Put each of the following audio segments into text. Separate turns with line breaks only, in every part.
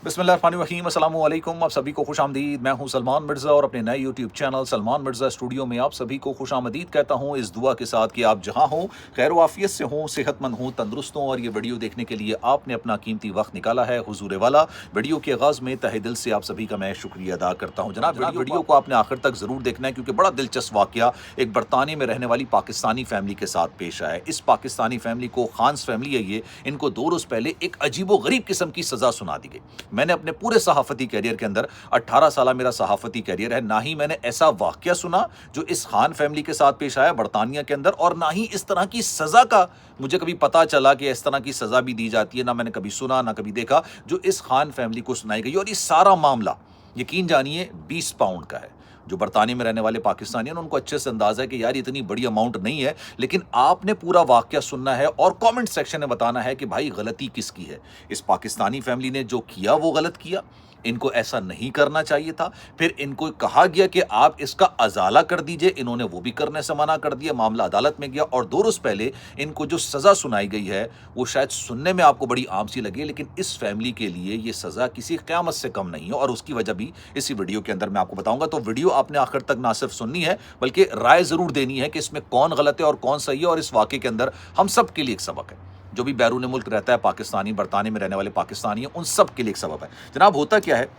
बिस्मिल्लाहिर्रहमानिर्रहीम, अस्सलाम वालेकुम। आप सभी को खुश आमदीद। मैं हूं सलमान मिर्ज़ा और अपने नए YouTube channel Salman Mirza studio में आप सभी को खुश आमदीद कहता हूं, इस दुआ के साथ कि आप जहां हों खैर वाफियत से हों, सेहतमंद हों, तंदुरुस्त हों। और ये वीडियो देखने के लिए आपने अपना कीमती वक्त निकाला है हुजूर वाला। वीडियो के आगाज़ में तहे दिल से आप सभी का मैं शुक्रिया अदा करता हूँ। जनाब वीडियो को आपने आखिर तक ज़रूर देखना है, क्योंकि बड़ा दिलचस्प वाक़या एक बरतानिया में रहने वाली पाकिस्तानी फैमिली के साथ पेश आया है। इस पाकिस्तानी फैमिली को, खान्स फैमिली है ये, इनको 2 रोज़ पहले एक अजीबो गरीब किस्म की सज़ा सुना दी गई। मैंने अपने पूरे सहाफ़ती कैरियर के अंदर 18 साल मेरा सहाफ़ती कैरियर है, ना ही मैंने ऐसा वाक़या सुना जो इस खान फैमिली के साथ पेश आया बरतानिया के अंदर, और ना ही इस तरह की सज़ा का मुझे कभी पता चला कि इस तरह की सज़ा भी दी जाती है। ना मैंने कभी सुना, ना कभी देखा जो इस खान फैमिली को सुनाई गई। और ये सारा मामला यकीन जानिए 20 पाउंड का है। जो बरतानिया में रहने वाले पाकिस्तानी हैं उनको अच्छे से अंदाज़ा है कि यार इतनी बड़ी अमाउंट नहीं है, लेकिन आपने पूरा वाक़या सुनना है और कमेंट सेक्शन में बताना है कि भाई गलती किसकी है। इस पाकिस्तानी फैमिली ने जो किया वो गलत किया, इनको ऐसा नहीं करना चाहिए था। फिर इनको कहा गया कि आप इसका अजाला कर दीजिए, इन्होंने वो भी करने से मना कर दिया। मामला अदालत में गया और 2 रोज़ पहले इनको जो सज़ा सुनाई गई है वो शायद सुनने में आपको बड़ी आम सी लगे, लेकिन इस फैमिली के लिए ये सज़ा किसी क़यामत से कम नहीं है। और उसकी वजह भी इसी वीडियो के अंदर मैं आपको बताऊंगा। तो वीडियो आपने आखिर तक ना सिर्फ सुननी है बल्कि राय ज़रूर देनी है कि इसमें कौन गलत है और कौन सही है। और इस वाक़े के अंदर हम सब के लिए एक सबक है। जो भी बैरून मुल्क रहता है पाकिस्तानी, बरतानिया में रहने वाले पाकिस्तानी हैं, उन सब के लिए एक सबक है। जनाब होता क्या है,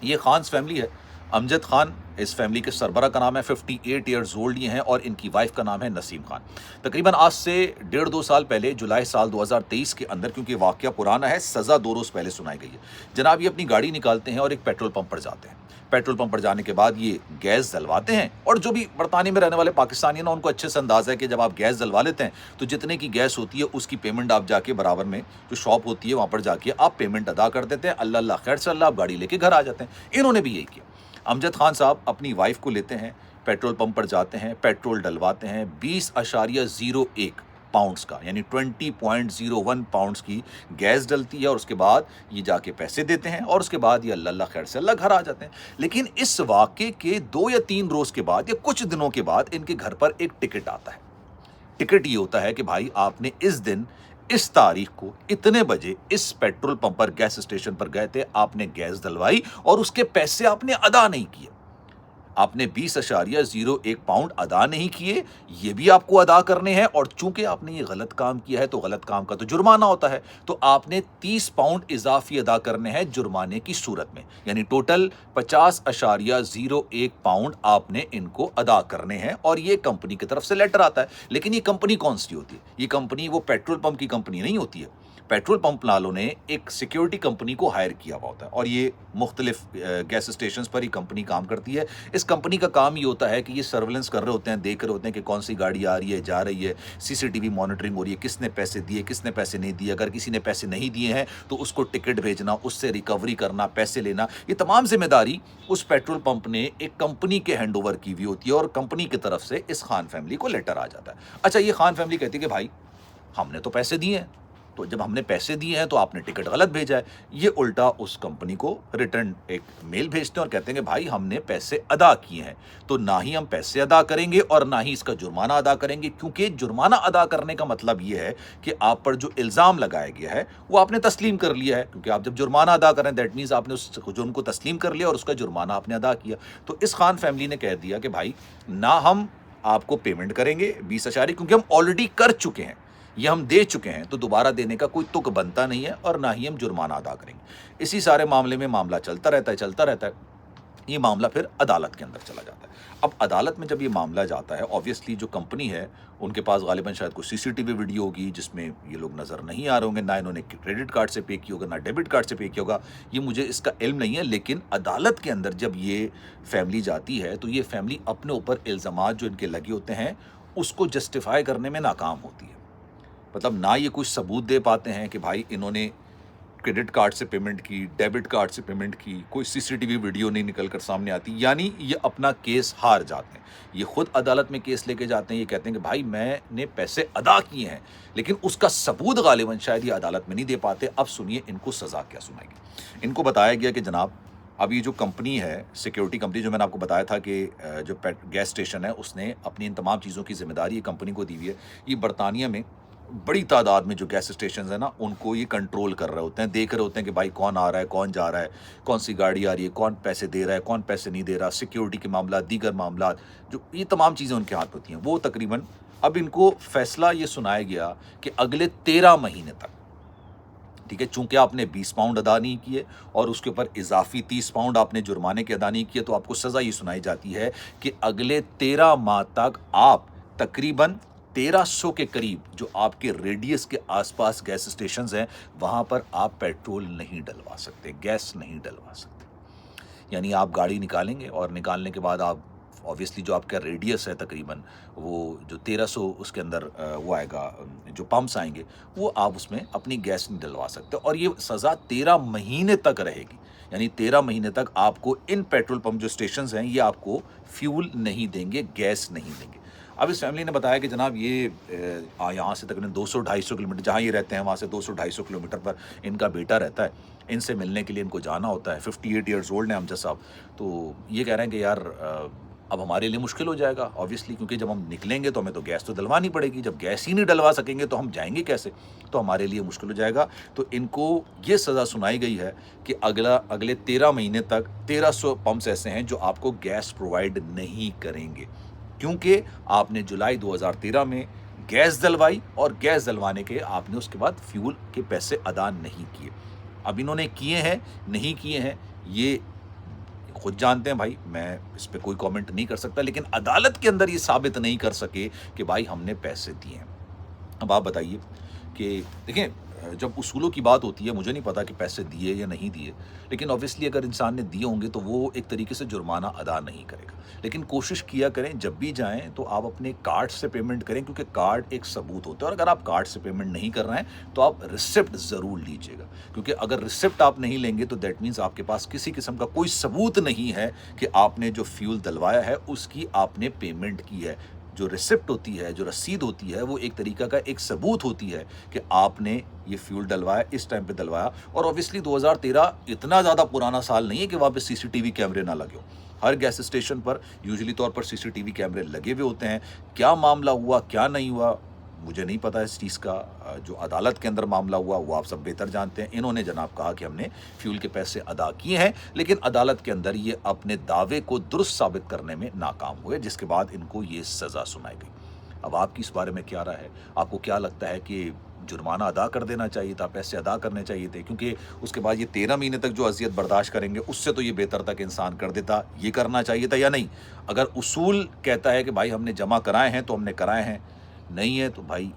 ये खान्स फैमिली है। अमजद खान इस फैमिली के सरबरा का नाम है। 58 ईयर्स ओल्ड ये हैं और इनकी वाइफ का नाम है नसीम खान। तकरीबन आज से 1.5-2 साल पहले जुलाई साल 2023 के अंदर, क्योंकि वाक़या पुराना है, सज़ा 2 रोज़ पहले सुनाई गई है। जनाब ये अपनी गाड़ी निकालते हैं और एक पेट्रोल पंप पर जाते हैं। पेट्रोल पंप पर जाने के बाद ये गैस जलवाते हैं। और जो भी बरतानिया में रहने वाले पाकिस्तानी हैं ना, उनको अच्छे से अंदाज़ा है कि जब आप गैस जलवा लेते हैं तो जितने की गैस होती है उसकी पेमेंट आप जाके बराबर में जो शॉप होती है वहाँ पर जाके आप पेमेंट अदा कर देते हैं। अल्लाह अल्लाह खैर से अल्लाह, आप गाड़ी लेके घर आ जाते हैं। इन्होंने भी यही किया। अमजद खान साहब अपनी वाइफ को लेते हैं, पेट्रोल पंप पर जाते हैं, पेट्रोल डलवाते हैं। 20.01 पाउंड्स का, यानी 20.01 पाउंड्स की गैस डलती है। और उसके बाद ये जाके पैसे देते हैं और उसके बाद ये अल्लाह अल्लाह खैर से अल्लाह घर आ जाते हैं। लेकिन इस वाक़े के 2 या 3 रोज़ के बाद या कुछ दिनों के बाद इनके घर पर एक टिकट आता है। टिकट ये होता है कि भाई आपने इस दिन, इस तारीख को इतने बजे इस पेट्रोल पंप पर, गैस स्टेशन पर गए थे, आपने गैस डलवाई और उसके पैसे आपने अदा नहीं किए। आपने 20.01 पाउंड अदा नहीं किए, ये भी आपको अदा करने हैं। और चूंकि आपने ये गलत काम किया है तो गलत काम का तो जुर्माना होता है, तो आपने 30 पाउंड इजाफी अदा करने हैं जुर्माने की सूरत में। यानी टोटल 50.01 पाउंड आपने इनको अदा करने हैं। और ये कंपनी की तरफ से लेटर आता है। लेकिन ये कंपनी कौन सी होती है? ये कंपनी वो पेट्रोल पंप की कंपनी नहीं होती है। पेट्रोल पंप वालों ने एक सिक्योरिटी कंपनी को हायर किया हुआ होता है और ये मुख्तलिफ गैस स्टेशन पर ही कंपनी काम करती है। इस कंपनी का काम ये होता है कि ये सर्वेलेंस कर रहे होते हैं, देख रहे होते हैं कि कौन सी गाड़ी आ रही है, जा रही है, सीसीटीवी मॉनिटरिंग हो रही है, किसने पैसे दिए, किसने पैसे नहीं दिए। अगर किसी ने पैसे नहीं दिए हैं तो उसको टिकट भेजना, उससे रिकवरी करना, पैसे लेना, ये तमाम जिम्मेदारी उस पेट्रोल पंप ने एक कंपनी के हैंड ओवर की हुई होती है। और कंपनी की तरफ से इस खान फैमिली को लेटर आ जाता है। अच्छा, ये खान फैमिली कहती है कि भाई हमने तो पैसे दिए हैं, तो जब हमने पैसे दिए हैं तो आपने टिकट गलत भेजा है। ये उल्टा उस कंपनी को रिटर्न एक मेल भेजते हैं और कहते हैं कि भाई हमने पैसे अदा किए हैं, तो ना ही हम पैसे अदा करेंगे और ना ही इसका जुर्माना अदा करेंगे। क्योंकि जुर्माना अदा करने का मतलब ये है कि आप पर जो इल्ज़ाम लगाया गया है वो आपने तस्लीम कर लिया है। क्योंकि आप जब जुर्माना अदा करें दैट मीन्स आपने उस जुर्म को तस्लीम कर लिया और उसका जुर्माना आपने अदा किया। तो इस खान फैमिली ने कह दिया कि भाई ना हम आपको पेमेंट करेंगे 20 क्योंकि हम ऑलरेडी कर चुके हैं, ये हम दे चुके हैं, तो दोबारा देने का कोई तुक बनता नहीं है और ना ही हम जुर्माना अदा करेंगे। इसी सारे मामले में मामला चलता रहता है। ये मामला फिर अदालत के अंदर चला जाता है। अब अदालत में जब ये मामला जाता है, ऑब्वियसली जो कंपनी है उनके पास गालिबन शायद कोई सीसीटीवी वीडियो होगी जिसमें ये लोग नज़र नहीं आ रहे होंगे, ना इन्होंने क्रेडिट कार्ड से पे किया होगा, ना डेबिट कार्ड से पे किया होगा, ये मुझे इसका इल्म नहीं है। लेकिन अदालत के अंदर जब ये फैमिली जाती है तो ये फैमिली अपने ऊपर इल्ज़ामात जो इनके लगे होते हैं उसको जस्टिफाई करने में नाकाम होती है। मतलब ना ये कुछ सबूत दे पाते हैं कि भाई इन्होंने क्रेडिट कार्ड से पेमेंट की, डेबिट कार्ड से पेमेंट की, कोई सीसीटीवी वीडियो नहीं निकल कर सामने आती, यानी ये अपना केस हार जाते हैं। ये खुद अदालत में केस लेके जाते हैं, ये कहते हैं कि भाई मैंने पैसे अदा किए हैं, लेकिन उसका सबूत गालिबन शायद ये अदालत में नहीं दे पाते। अब सुनिए इनको सज़ा क्या सुनाएगी। इनको बताया गया कि जनाब अब ये जो कंपनी है, सिक्योरिटी कंपनी, जो मैंने आपको बताया था कि जो गैस स्टेशन है उसने अपनी इन तमाम चीज़ों की जिम्मेदारी कंपनी को दी हुई है। ये बरतानिया में बड़ी तादाद में जो गैस स्टेशन है ना, उनको ये कंट्रोल कर रहे होते हैं, देख रहे होते हैं कि भाई कौन आ रहा है, कौन जा रहा है, कौन सी गाड़ी आ रही है, कौन पैसे दे रहा है, कौन पैसे नहीं दे रहा, सिक्योरिटी के मामला, दीगर मामला, जो ये तमाम चीज़ें उनके हाथ होती हैं। वो तकरीबन अब इनको फैसला ये सुनाया गया कि अगले 13 महीने तक, ठीक है, चूंकि आपने 20 पाउंड अदा नहीं किए और उसके ऊपर इजाफी 30 पाउंड आपने जुर्माने के अदा नहीं किए, तो आपको सज़ा ये सुनाई जाती है कि अगले 13 माह तक आप तकरीबन 1300 के करीब जो आपके रेडियस के आसपास गैस स्टेशंस हैं, वहाँ पर आप पेट्रोल नहीं डलवा सकते, गैस नहीं डलवा सकते। यानी आप गाड़ी निकालेंगे और निकालने के बाद आप ऑब्वियसली जो आपका रेडियस है तकरीबन वो जो 1300 उसके अंदर वो आएगा, जो पंप्स आएंगे वो आप उसमें अपनी गैस नहीं डलवा सकते, और ये सज़ा 13 महीने तक रहेगी। यानी 13 महीने तक आपको इन पेट्रोल पंप जो स्टेशंस हैं ये आपको फ्यूल नहीं देंगे, गैस नहीं देंगे। अब इस फैमिली ने बताया कि जनाब ये यहाँ से तकरीबन 200-250 किलोमीटर, जहाँ ये रहते हैं वहाँ से 200-250 किलोमीटर पर इनका बेटा रहता है, इनसे मिलने के लिए इनको जाना होता है। 58 ईयर्स ओल्ड हैं अमजद साहब, तो ये कह रहे हैं कि यार अब हमारे लिए मुश्किल हो जाएगा ऑब्वियसली, क्योंकि जब हम निकलेंगे तो हमें तो गैस तो डलवानी पड़ेगी, जब गैस ही नहीं डलवा सकेंगे तो हम जाएंगे कैसे, तो हमारे लिए मुश्किल हो जाएगा। तो इनको ये सज़ा सुनाई गई है कि अगले 13 महीने तक 1300 पंप्स ऐसे हैं जो आपको गैस प्रोवाइड नहीं करेंगे, क्योंकि आपने जुलाई 2013 में गैस डलवाई और गैस डलवाने के आपने उसके बाद फ्यूल के पैसे अदा नहीं किए। अब इन्होंने किए हैं नहीं किए हैं ये खुद जानते हैं भाई, मैं इस पे कोई कमेंट नहीं कर सकता, लेकिन अदालत के अंदर ये साबित नहीं कर सके कि भाई हमने पैसे दिए हैं। अब आप बताइए कि देखें, जब उसूलों की बात होती है, मुझे नहीं पता कि पैसे दिए या नहीं दिए, लेकिन ऑब्वियसली अगर इंसान ने दिए होंगे तो वो एक तरीके से जुर्माना अदा नहीं करेगा। लेकिन कोशिश किया करें जब भी जाएं तो आप अपने कार्ड से पेमेंट करें, क्योंकि कार्ड एक सबूत होता है, और अगर आप कार्ड से पेमेंट नहीं कर रहे हैं तो आप रिसिप्ट ज़रूर लीजिएगा, क्योंकि अगर रिसिप्ट आप नहीं लेंगे तो दैट मीन्स आपके पास किसी किस्म का कोई सबूत नहीं है कि आपने जो फ्यूल डलवाया है उसकी आपने पेमेंट की है। जो रिसिप्ट होती है, जो रसीद होती है, वो एक तरीका का एक सबूत होती है कि आपने ये फ्यूल डलवाया, इस टाइम पे डलवाया। और ऑब्वियसली 2013 इतना ज़्यादा पुराना साल नहीं है कि वहाँ पे सीसीटीवी कैमरे ना लगे हो। हर गैस स्टेशन पर यूजुअली तौर पर सीसीटीवी कैमरे लगे हुए होते हैं। क्या मामला हुआ क्या नहीं हुआ मुझे नहीं पता इस चीज़ का। जो अदालत के अंदर मामला हुआ वो आप सब बेहतर जानते हैं। इन्होंने जनाब कहा कि हमने फ्यूल के पैसे अदा किए हैं, लेकिन अदालत के अंदर ये अपने दावे को दुरुस्त साबित करने में नाकाम हुए, जिसके बाद इनको ये सज़ा सुनाई गई। अब आपकी इस बारे में क्या राय है? आपको क्या लगता है कि जुर्माना अदा कर देना चाहिए था, पैसे अदा करने चाहिए थे? क्योंकि उसके बाद ये 13 महीने तक जो अजियत बर्दाश्त करेंगे, उससे तो ये बेहतर था कि इंसान कर देता। ये करना चाहिए था या नहीं? अगर उसूल कहता है कि भाई हमने जमा कराए हैं तो हमने कराए हैं, नहीं है तो भाई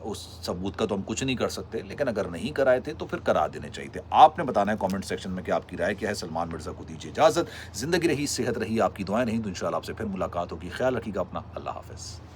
उस सबूत का तो हम कुछ नहीं कर सकते, लेकिन अगर नहीं कराए थे तो फिर करा देने चाहिए थे। आपने बताना है कमेंट सेक्शन में कि आपकी राय क्या है। सलमान मिर्ज़ा को दीजिए इजाज़त। ज़िंदगी रही, सेहत रही, आपकी दुआएं नहीं तो इंशाल्लाह आपसे फिर मुलाकात होगी। ख्याल रखिएगा अपना। अल्लाह हाफ़िज़।